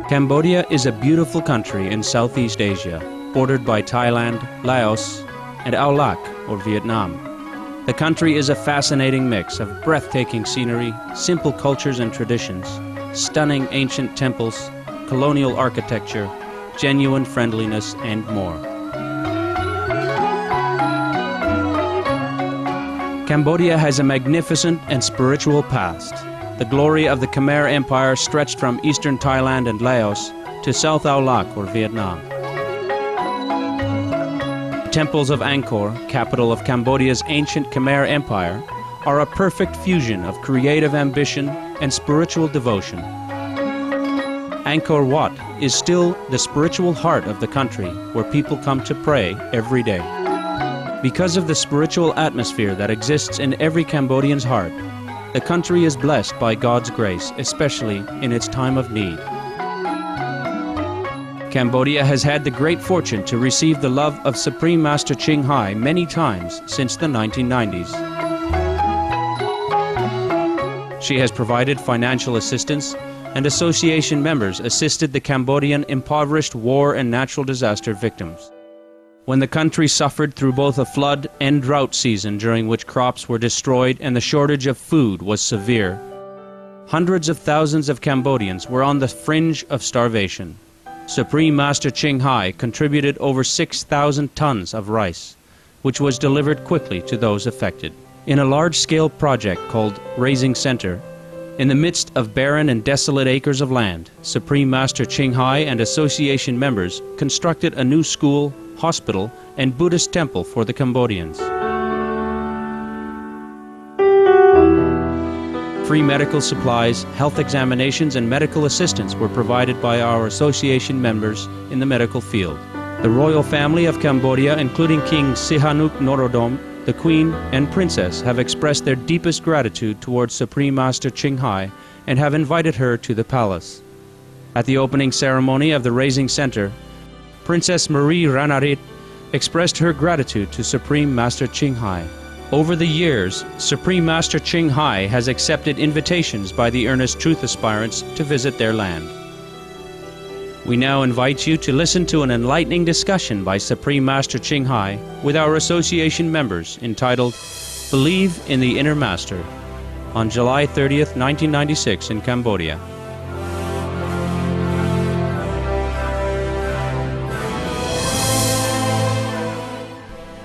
Cambodia is a beautiful country in Southeast Asia, bordered by Thailand, Laos, and Ao Lac, or Vietnam. The country is a fascinating mix of breathtaking scenery, simple cultures and traditions, stunning ancient temples, colonial architecture, genuine friendliness, and more. Cambodia has a magnificent and spiritual past. The glory of the Khmer Empire stretched from eastern Thailand and Laos to South Ao Lac, or Vietnam. The temples of Angkor, capital of Cambodia's ancient Khmer Empire, are a perfect fusion of creative ambition and spiritual devotion. Angkor Wat is still the spiritual heart of the country, where people come to pray every day. Because of the spiritual atmosphere that exists in every Cambodian's heart, the country is blessed by God's grace, especially in its time of need. Cambodia has had the great fortune to receive the love of Supreme Master Ching Hai many times since the 1990s. She has provided financial assistance, and association members assisted the Cambodian impoverished war and natural disaster victims. When the country suffered through both a flood and drought season during which crops were destroyed and the shortage of food was severe, hundreds of thousands of Cambodians were on the fringe of starvation. Supreme Master Ching Hai contributed over 6,000 tons of rice, which was delivered quickly to those affected. In a large-scale project called Raising Center, in the midst of barren and desolate acres of land, Supreme Master Ching Hai and association members constructed a new school, hospital, and Buddhist temple for the Cambodians. Free medical supplies, health examinations, and medical assistance were provided by our association members in the medical field. The royal family of Cambodia, including King Sihanouk Norodom, the Queen, and Princess, have expressed their deepest gratitude towards Supreme Master Ching Hai and have invited her to the palace. At the opening ceremony of the Raising Center, Princess Marie Ranarit expressed her gratitude to Supreme Master Ching Hai. Over the years, Supreme Master Ching Hai has accepted invitations by the earnest truth aspirants to visit their land. We now invite you to listen to an enlightening discussion by Supreme Master Ching Hai with our association members entitled Believe in the Inner Master on July 30th, 1996 in Cambodia.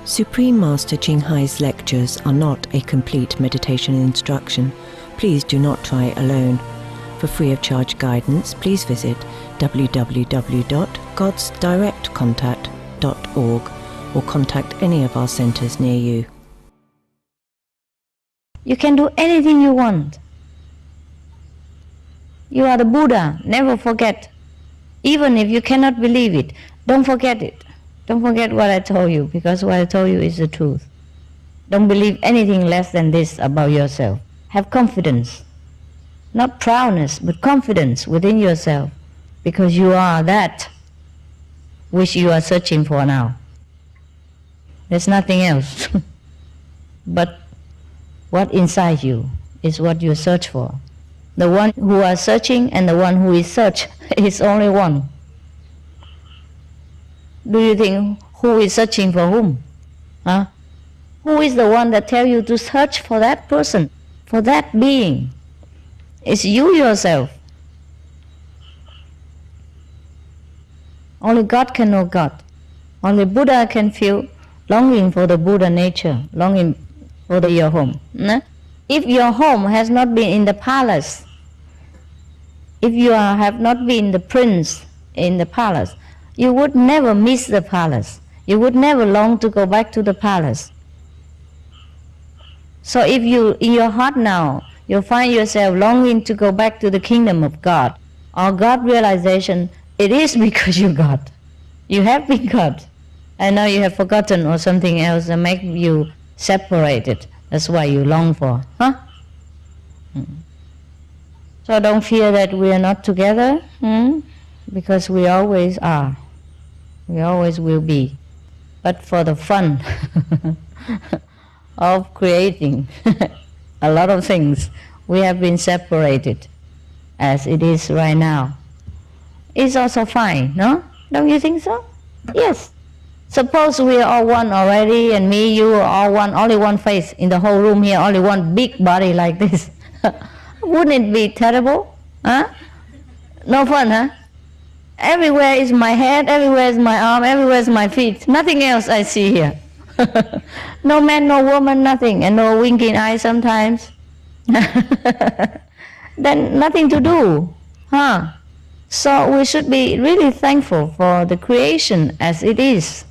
Supreme Master Ching Hai's lectures are not a complete meditation instruction. Please do not try alone. For free of charge guidance, please visit www.godsdirectcontact.org or contact any of our centers near you. You can do anything you want. You are the Buddha, never forget. Even if you cannot believe it, don't forget it. Don't forget what I told you, because what I told you is the truth. Don't believe anything less than this about yourself. Have confidence. Not proudness, but confidence within yourself, because you are that which you are searching for now. There's nothing else. But what inside you is what you search for. The one who are searching and the one who is searched is only one. Do you think who is searching for whom? Huh? Who is the one that tells you to search for that person, for that being? It's you yourself. Only God can know God. Only Buddha can feel longing for the Buddha nature, longing for your home. If your home has not been in the palace, if you have not been the prince in the palace, you would never miss the palace. You would never long to go back to the palace. So if you, in your heart now, you find yourself longing to go back to the kingdom of God, or God realization, it is because you got. You have been God. And now you have forgotten or something else that make you separated. That's why you long for. Huh? So don't fear that we are not together, because we always are. We always will be. But for the fun of creating a lot of things, we have been separated as it is right now. is also fine, no? Don't you think so? Yes. Suppose we are all one already, and me, you are all one, only one face in the whole room here, only one big body like this. Wouldn't it be terrible? Huh? No fun, huh? Everywhere is my head, everywhere is my arm, everywhere is my feet. Nothing else I see here. No man, no woman, nothing, and no winking eye sometimes. Then nothing to do, huh? So we should be really thankful for the creation as it is,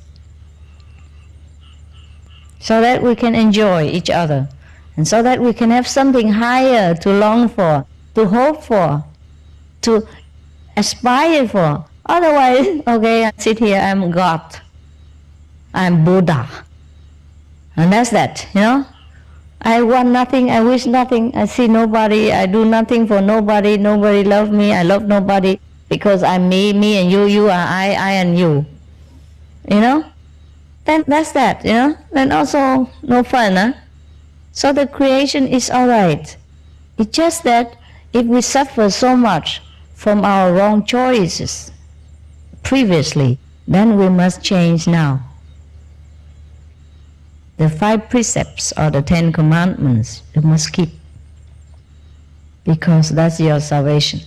so that we can enjoy each other, and so that we can have something higher to long for, to hope for, to aspire for. Otherwise, okay, I sit here, I'm God, I'm Buddha, and that's that, you know. I want nothing, I wish nothing, I see nobody, I do nothing for nobody, nobody loves me, I love nobody, because I'm me, me and you are I and you. You know? Then that's that, you know? Then also no fun, huh? So the creation is alright. It's just that if we suffer so much from our wrong choices previously, then we must change now. The 5 precepts or the 10 commandments you must keep, because that's your salvation.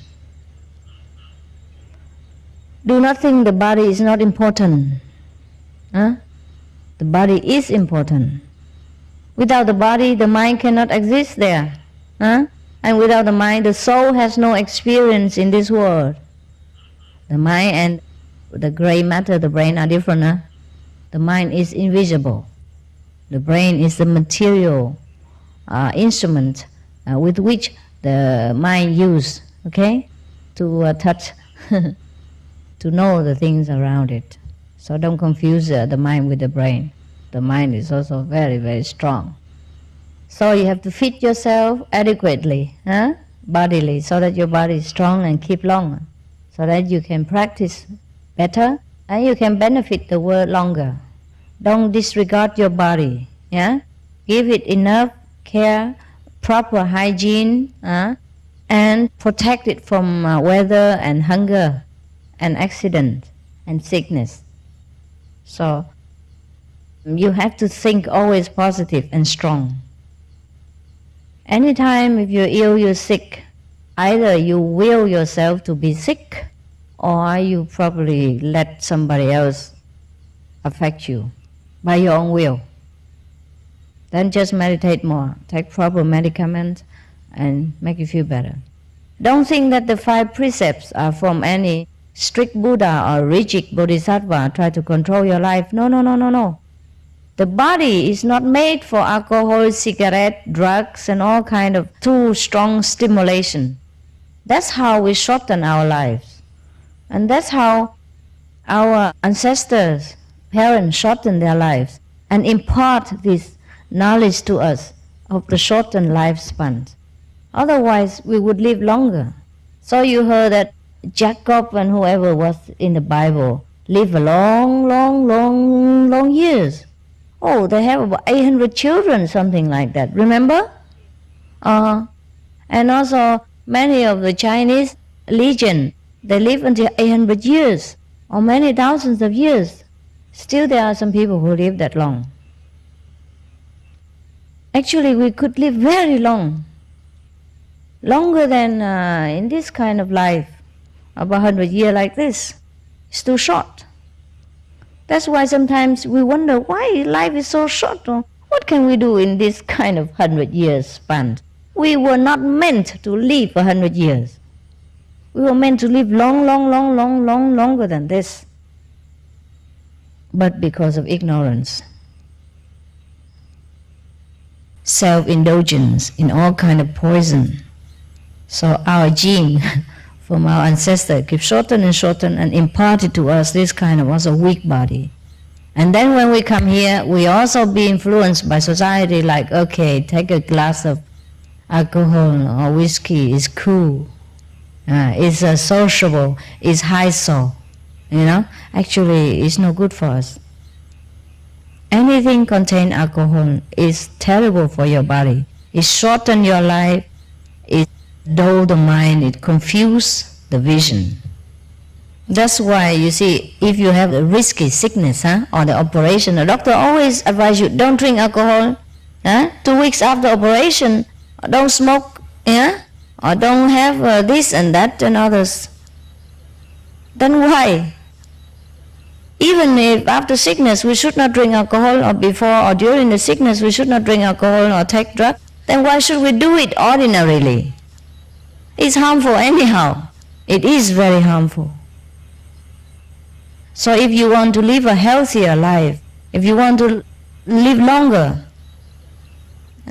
Do not think the body is not important. Huh? The body is important. Without the body, the mind cannot exist there. Huh? And without the mind, the soul has no experience in this world. The mind and the gray matter, the brain, are different. Huh? The mind is invisible. The brain is the material instrument with which the mind uses, okay, to touch, to know the things around it. So don't confuse the mind with the brain. The mind is also very, very strong. So you have to feed yourself adequately, huh? Bodily, so that your body is strong and keep longer, so that you can practice better and you can benefit the world longer. Don't disregard your body. Yeah? Give it enough care, proper hygiene, and protect it from weather and hunger and accident and sickness. So you have to think always positive and strong. Anytime if you're ill, you're sick, either you will yourself to be sick, or you probably let somebody else affect you by your own will. Then just meditate more, take proper medicament, and make you feel better. Don't think that the 5 precepts are from any strict Buddha or rigid Bodhisattva try to control your life. No, no, no, no, no. The body is not made for alcohol, cigarette, drugs, and all kind of too strong stimulation. That's how we shorten our lives. And that's how our ancestors, parents, shorten their lives and impart this knowledge to us of the shortened lifespan. Otherwise, we would live longer. So you heard that Jacob and whoever was in the Bible live a long years. Oh, they have about 800 children, something like that. Remember? And also many of the Chinese legend, they live until 800 years or many thousands of years. Still there are some people who live that long. Actually, we could live very long, longer than in this kind of life, about 100 years like this. It's too short. That's why sometimes we wonder why life is so short. Or what can we do in this kind of 100 years span? We were not meant to live 100 years. We were meant to live longer than this. But because of ignorance, self-indulgence in all kind of poison, so our gene from our ancestor keep shorten and imparted to us this kind of also weak body. And then when we come here, we also be influenced by society, like, okay, take a glass of alcohol or whiskey, is cool, it's sociable, it's high soul, you know. Actually, it's no good for us. Anything contain alcohol is terrible for your body. It shorten your life, it dull the mind, it confuse the vision. That's why, you see, if you have a risky sickness or the operation, the doctor always advise you, don't drink alcohol. 2 weeks after operation, don't smoke, or don't have this and that and others. Then why? Even if after sickness we should not drink alcohol, or before or during the sickness we should not drink alcohol or take drugs, then why should we do it ordinarily? It's harmful anyhow. It is very harmful. So if you want to live a healthier life, if you want to live longer,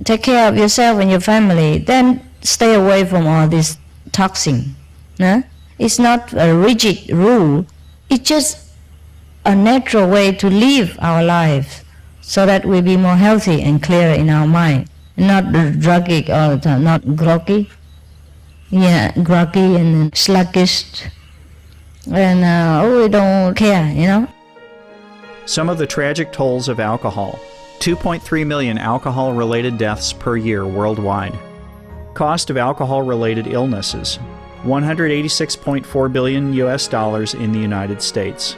take care of yourself and your family, then stay away from all this toxin. It's not a rigid rule. It's just a natural way to live our lives so that we be more healthy and clearer in our mind. Not druggy all the time, not groggy. Yeah, groggy and sluggish. And we don't care, Some of the tragic tolls of alcohol. 2.3 million alcohol-related deaths per year worldwide. Cost of alcohol-related illnesses. $186.4 billion in the United States.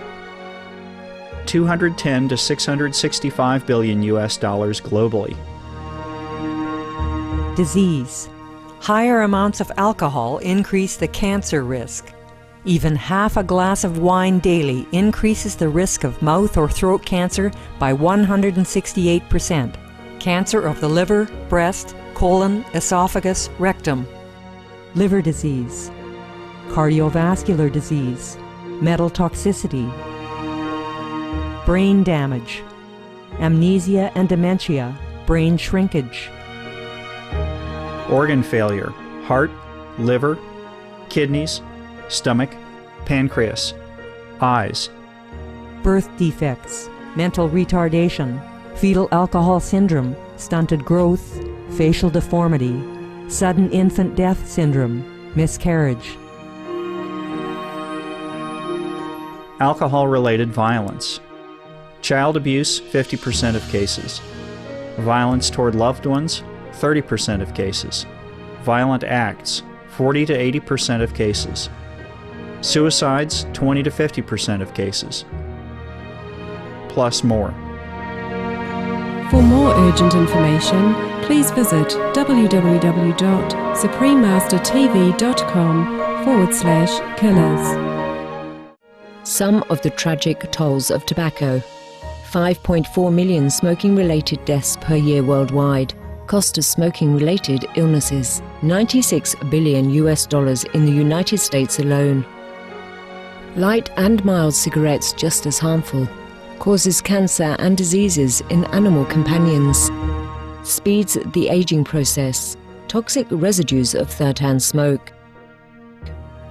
210 to 665 billion globally. Disease. Higher amounts of alcohol increase the cancer risk. Even half a glass of wine daily increases the risk of mouth or throat cancer by 168%. Cancer of the liver, breast, colon, esophagus, rectum. Liver disease. Cardiovascular disease. Metal toxicity. Brain damage. Amnesia and dementia. Brain shrinkage. Organ failure. Heart, liver, kidneys, stomach, pancreas, eyes. Birth defects, mental retardation, fetal alcohol syndrome, stunted growth, facial deformity, sudden infant death syndrome, miscarriage. Alcohol-related violence. Child abuse, 50% of cases. Violence toward loved ones, 30% of cases. Violent acts, 40 to 80% of cases. Suicides, 20 to 50% of cases. Plus more. For more urgent information, please visit www.suprememastertv.com/killers. Some of the tragic tolls of tobacco. 5.4 million smoking-related deaths per year worldwide. Cost of smoking-related illnesses. $96 billion in the United States alone. Light and mild cigarettes just as harmful. Causes cancer and diseases in animal companions. Speeds the aging process. Toxic residues of third-hand smoke.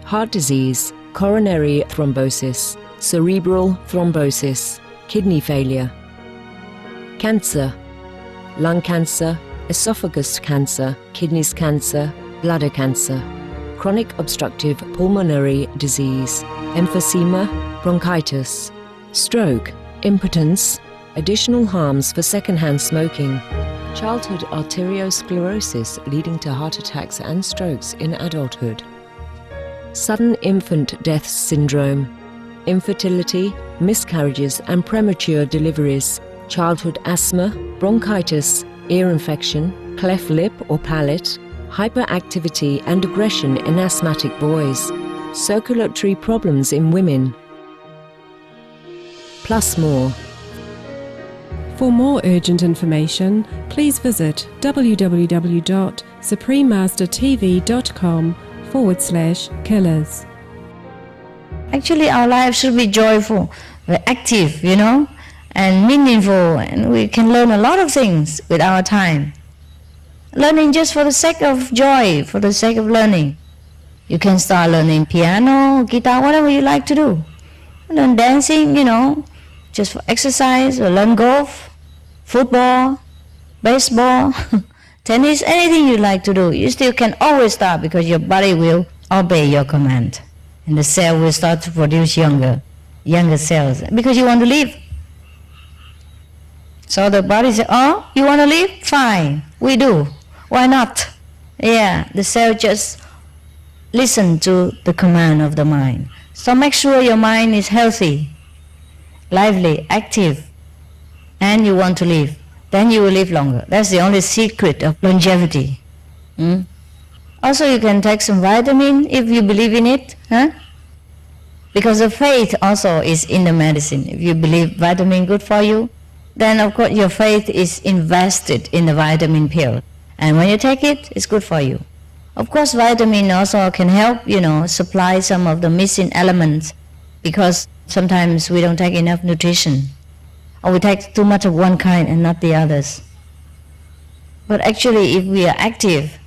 Heart disease, coronary thrombosis, cerebral thrombosis, kidney failure. Cancer, lung cancer, esophagus cancer, kidneys cancer, bladder cancer. Chronic obstructive pulmonary disease, emphysema, bronchitis, stroke, impotence, additional harms for secondhand smoking, childhood arteriosclerosis leading to heart attacks and strokes in adulthood, sudden infant death syndrome, infertility, miscarriages and premature deliveries, childhood asthma, bronchitis, ear infection, cleft lip or palate, hyperactivity and aggression in asthmatic boys, circulatory problems in women. Plus more. For more urgent information, please visit www.suprememastertv.com/killers. Actually, our life should be joyful, very active, and meaningful, and we can learn a lot of things with our time. Learning just for the sake of joy, for the sake of learning. You can start learning piano, guitar, whatever you like to do. Learn dancing, just for exercise, or learn golf, football, baseball, tennis, anything you like to do. You still can always start because your body will obey your command. And the cell will start to produce younger cells because you want to live. So the body says, oh, you want to live? Fine, we do. Why not? Yeah, the cell just listen to the command of the mind. So make sure your mind is healthy, lively, active, and you want to live. Then you will live longer. That's the only secret of longevity. Also, you can take some vitamin if you believe in it. Because the faith also is in the medicine. If you believe vitamin good for you, then of course your faith is invested in the vitamin pill. And when you take it, it's good for you. Of course, vitamin also can help, supply some of the missing elements, because sometimes we don't take enough nutrition, or we take too much of one kind and not the others. But actually, if we are active,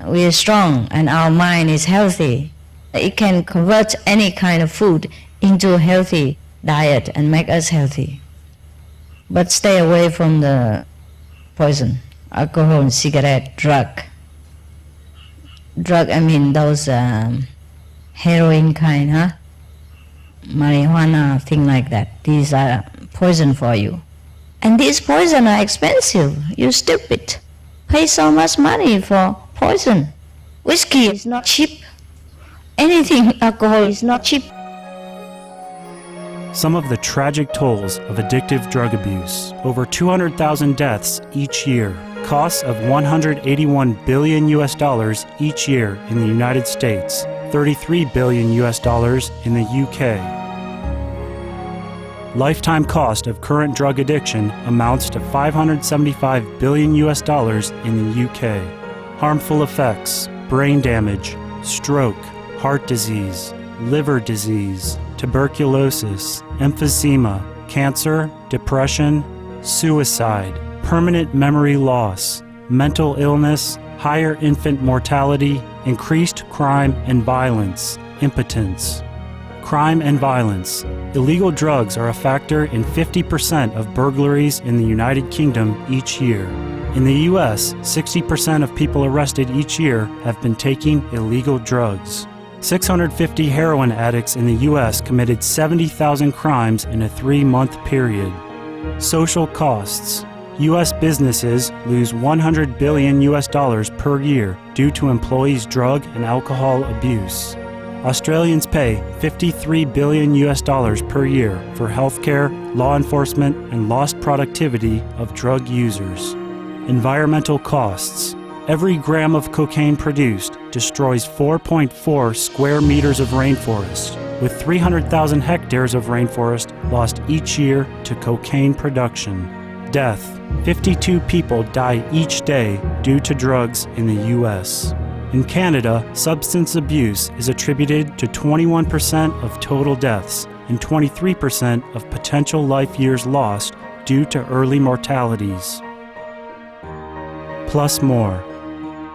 we are strong, and our mind is healthy, it can convert any kind of food into a healthy diet and make us healthy. But stay away from the poison, alcohol, cigarette, drug. Drug, I mean those heroin kind, marijuana, thing like that. These are poison for you. And these poison are expensive. You stupid. Pay so much money for poison. Whiskey is not cheap. Anything alcohol is not cheap. Some of the tragic tolls of addictive drug abuse. Over 200,000 deaths each year. Costs of $181 billion each year in the United States. $33 billion in the UK. Lifetime cost of current drug addiction amounts to $575 billion in the UK. Harmful effects: brain damage, stroke, heart disease, liver disease, tuberculosis, emphysema, cancer, depression, suicide, permanent memory loss, mental illness, higher infant mortality, increased crime and violence, impotence. Crime and violence. Illegal drugs are a factor in 50% of burglaries in the United Kingdom each year. In the US, 60% of people arrested each year have been taking illegal drugs. 650 heroin addicts in the US committed 70,000 crimes in a 3-month period. Social costs. U.S. businesses lose $100 billion per year due to employees' drug and alcohol abuse. Australians pay $53 billion per year for healthcare, law enforcement, and lost productivity of drug users. Environmental costs. Every gram of cocaine produced destroys 4.4 square meters of rainforest, with 300,000 hectares of rainforest lost each year to cocaine production. Death. 52 people die each day due to drugs in the U.S. In Canada, substance abuse is attributed to 21% of total deaths and 23% of potential life years lost due to early mortalities. Plus more.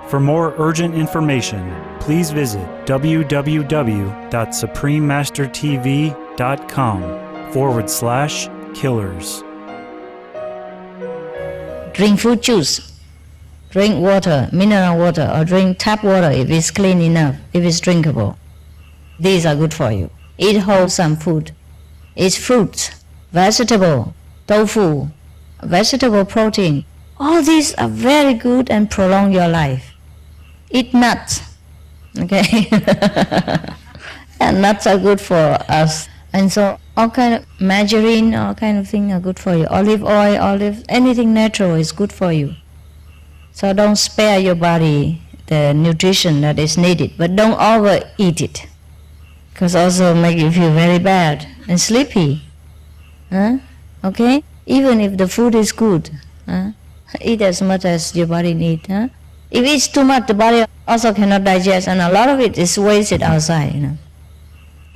For more urgent information, please visit www.suprememastertv.com/killers. Drink fruit juice, drink water, mineral water, or drink tap water if it's clean enough, if it's drinkable. These are good for you. Eat wholesome food. Eat fruits, vegetable, tofu, vegetable protein. All these are very good and prolong your life. Eat nuts, okay? And nuts are good for us. And so all kind of margarine, all kind of things are good for you. Olive oil, anything natural is good for you. So don't spare your body the nutrition that is needed, but don't overeat it, because also make you feel very bad and sleepy. Okay? Even if the food is good, eat as much as your body needs. If it's too much, the body also cannot digest, and a lot of it is wasted outside.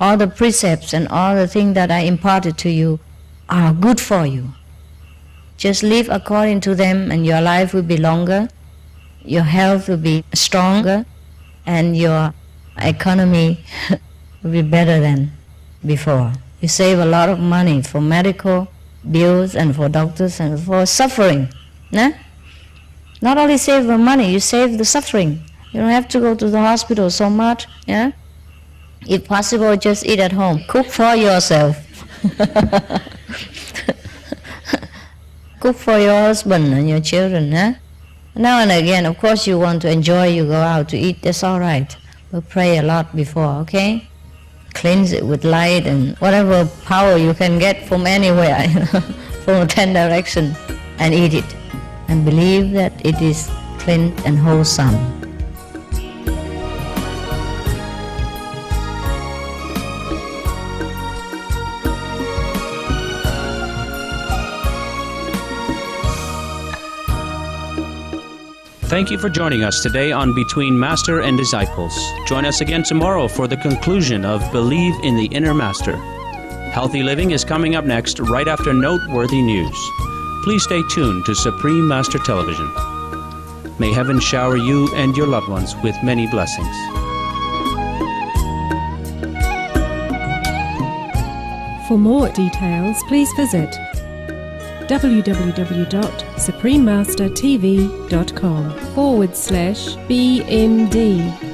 All the precepts and all the things that are imparted to you are good for you. Just live according to them, and your life will be longer, your health will be stronger, and your economy will be better than before. You save a lot of money for medical bills and for doctors and for suffering. Not only save the money, you save the suffering. You don't have to go to the hospital so much. If possible, just eat at home. Cook for yourself. Cook for your husband and your children. Now and again, of course, you want to enjoy, you go out to eat, that's all right. But pray a lot before, okay? cleanse it with light and whatever power you can get from anywhere, from 10 directions, and eat it. And believe that it is clean and wholesome. Thank you for joining us today on Between Master and Disciples. Join us again tomorrow for the conclusion of Believe in the Inner Master. Healthy Living is coming up next, right after noteworthy news. Please stay tuned to Supreme Master Television. May heaven shower you and your loved ones with many blessings. For more details, please visit www.suprememastertv.com/BMD